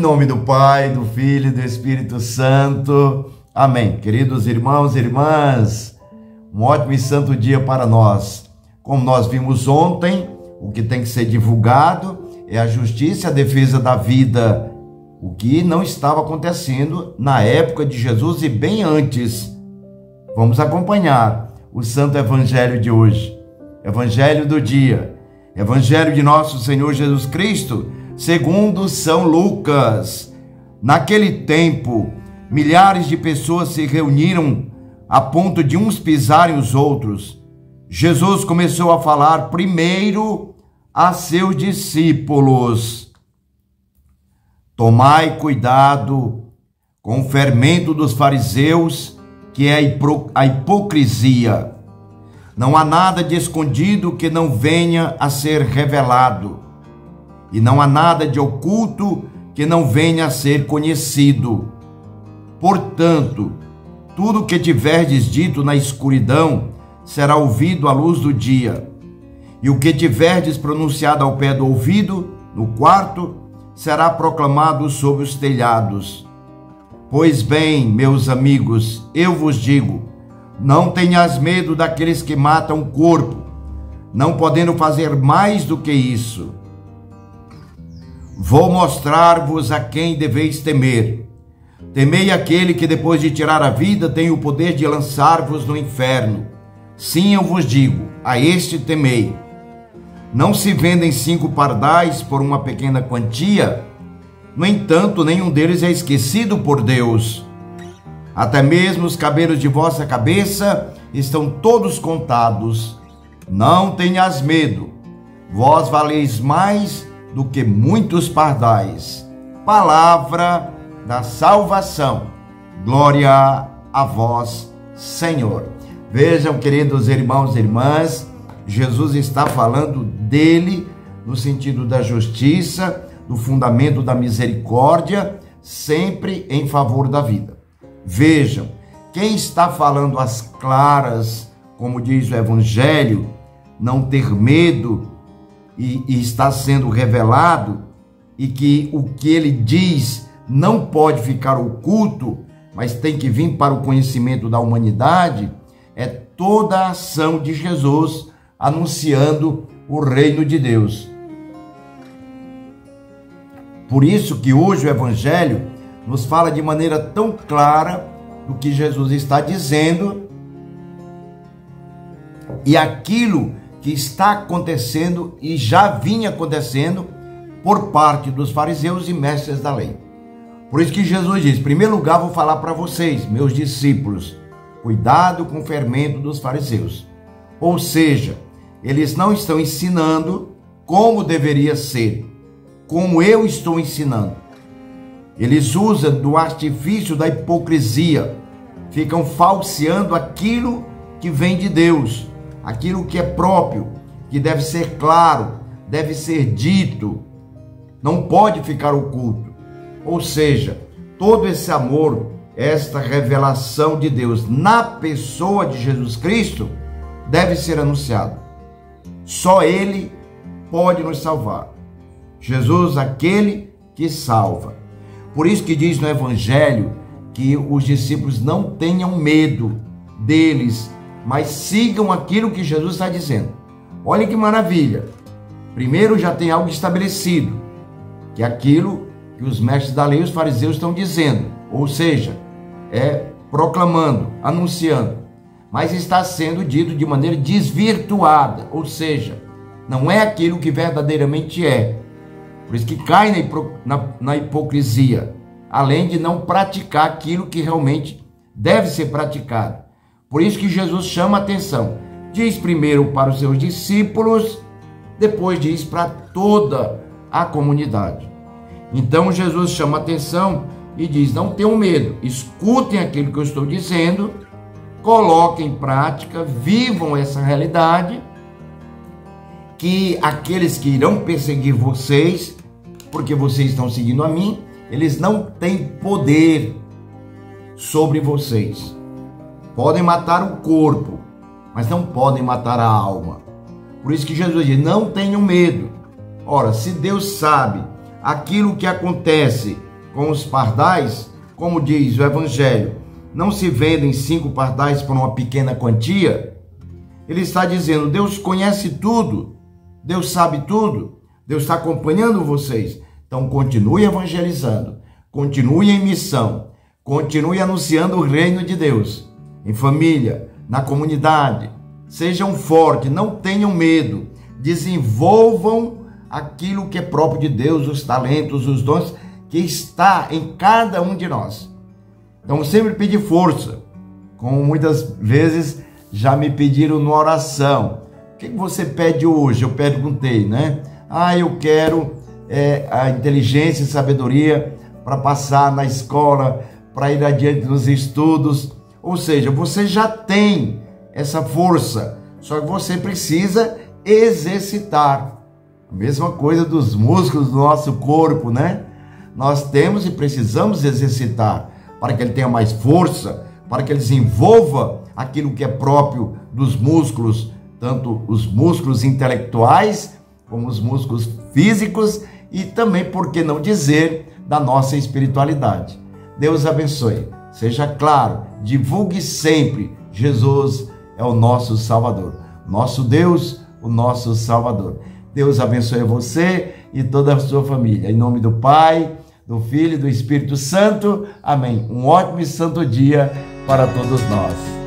nome do Pai, do Filho e do Espírito Santo. Amém. Queridos irmãos e irmãs, um ótimo e santo dia para nós. Como nós vimos ontem, o que tem que ser divulgado é a justiça e a defesa da vida, o que não estava acontecendo na época de Jesus e bem antes. Vamos acompanhar o Santo Evangelho de hoje, Evangelho do dia, Evangelho de nosso Senhor Jesus Cristo, segundo São Lucas. Naquele tempo, milhares de pessoas se reuniram a ponto de uns pisarem os outros. Jesus começou a falar primeiro a seus discípulos: tomai cuidado com o fermento dos fariseus, que é a hipocrisia. Não há nada de escondido que não venha a ser revelado, e não há nada de oculto que não venha a ser conhecido. Portanto, tudo que tiverdes dito na escuridão será ouvido à luz do dia, e o que tiverdes pronunciado ao pé do ouvido, no quarto, será proclamado sobre os telhados. Pois bem, meus amigos, eu vos digo, não tenhas medo daqueles que matam o corpo, não podendo fazer mais do que isso. Vou mostrar-vos a quem deveis temer. Temei aquele que, depois de tirar a vida, tem o poder de lançar-vos no inferno. Sim, eu vos digo, a este temei. Não se vendem 5 pardais por uma pequena quantia? No entanto, nenhum deles é esquecido por Deus. Até mesmo os cabelos de vossa cabeça estão todos contados. Não tenhas medo, vós valeis mais do que muitos pardais. Palavra da salvação. Glória a vós, Senhor. Vejam, queridos irmãos e irmãs, Jesus está falando dele no sentido da justiça, do fundamento da misericórdia, sempre em favor da vida. Vejam, quem está falando às claras, como diz o Evangelho, não ter medo, e está sendo revelado, e que o que ele diz não pode ficar oculto, mas tem que vir para o conhecimento da humanidade, é toda a ação de Jesus anunciando o reino de Deus. Por isso que hoje o Evangelho nos fala de maneira tão clara do que Jesus está dizendo e aquilo que está acontecendo e já vinha acontecendo por parte dos fariseus e mestres da lei. Por isso que Jesus diz: em primeiro lugar, vou falar para vocês, meus discípulos, cuidado com o fermento dos fariseus. Ou seja, eles não estão ensinando como deveria ser, como eu estou ensinando. Eles usam do artifício da hipocrisia, ficam falseando aquilo que vem de Deus, aquilo que é próprio, que deve ser claro, deve ser dito, não pode ficar oculto. Ou seja, todo esse amor, esta revelação de Deus na pessoa de Jesus Cristo deve ser anunciado. Só Ele pode nos salvar. Jesus, aquele que salva. Por isso que diz no Evangelho que os discípulos não tenham medo deles, mas sigam aquilo que Jesus está dizendo. Olha que maravilha. Primeiro já tem algo estabelecido, que é aquilo que os mestres da lei e os fariseus estão dizendo, ou seja, é proclamando, anunciando, mas está sendo dito de maneira desvirtuada, ou seja, não é aquilo que verdadeiramente é. Por isso que cai na hipocrisia, além de não praticar aquilo que realmente deve ser praticado. Por isso que Jesus chama a atenção. Diz primeiro para os seus discípulos, depois diz para toda a comunidade. Então Jesus chama a atenção e diz: não tenham medo, escutem aquilo que eu estou dizendo, coloquem em prática, vivam essa realidade, que aqueles que irão perseguir vocês, porque vocês estão seguindo a mim, eles não têm poder sobre vocês. Podem matar o corpo, mas não podem matar a alma. Por isso que Jesus diz: não tenham medo. Ora, se Deus sabe aquilo que acontece com os pardais, como diz o Evangelho, não se vendem 5 pardais por uma pequena quantia. Ele está dizendo, Deus conhece tudo, Deus sabe tudo, Deus está acompanhando vocês. Então continue evangelizando, continue em missão, continue anunciando o reino de Deus, em família, na comunidade. Sejam fortes, não tenham medo, desenvolvam aquilo que é próprio de Deus, os talentos, os dons que está em cada um de nós. Então sempre pedir força, como muitas vezes já me pediram numa oração. O que você pede hoje? Eu perguntei, né? Eu quero a inteligência e sabedoria para passar na escola, para ir adiante nos estudos. Ou seja, você já tem essa força, só que você precisa exercitar. A mesma coisa dos músculos do nosso corpo, né? Nós temos e precisamos exercitar para que ele tenha mais força, para que ele desenvolva aquilo que é próprio dos músculos, tanto os músculos intelectuais como os músculos físicos e também, por que não dizer, da nossa espiritualidade. Deus abençoe. Seja claro, divulgue sempre, Jesus é o nosso Salvador. Nosso Deus, o nosso Salvador. Deus abençoe você e toda a sua família. Em nome do Pai, do Filho e do Espírito Santo. Amém. Um ótimo e santo dia para todos nós.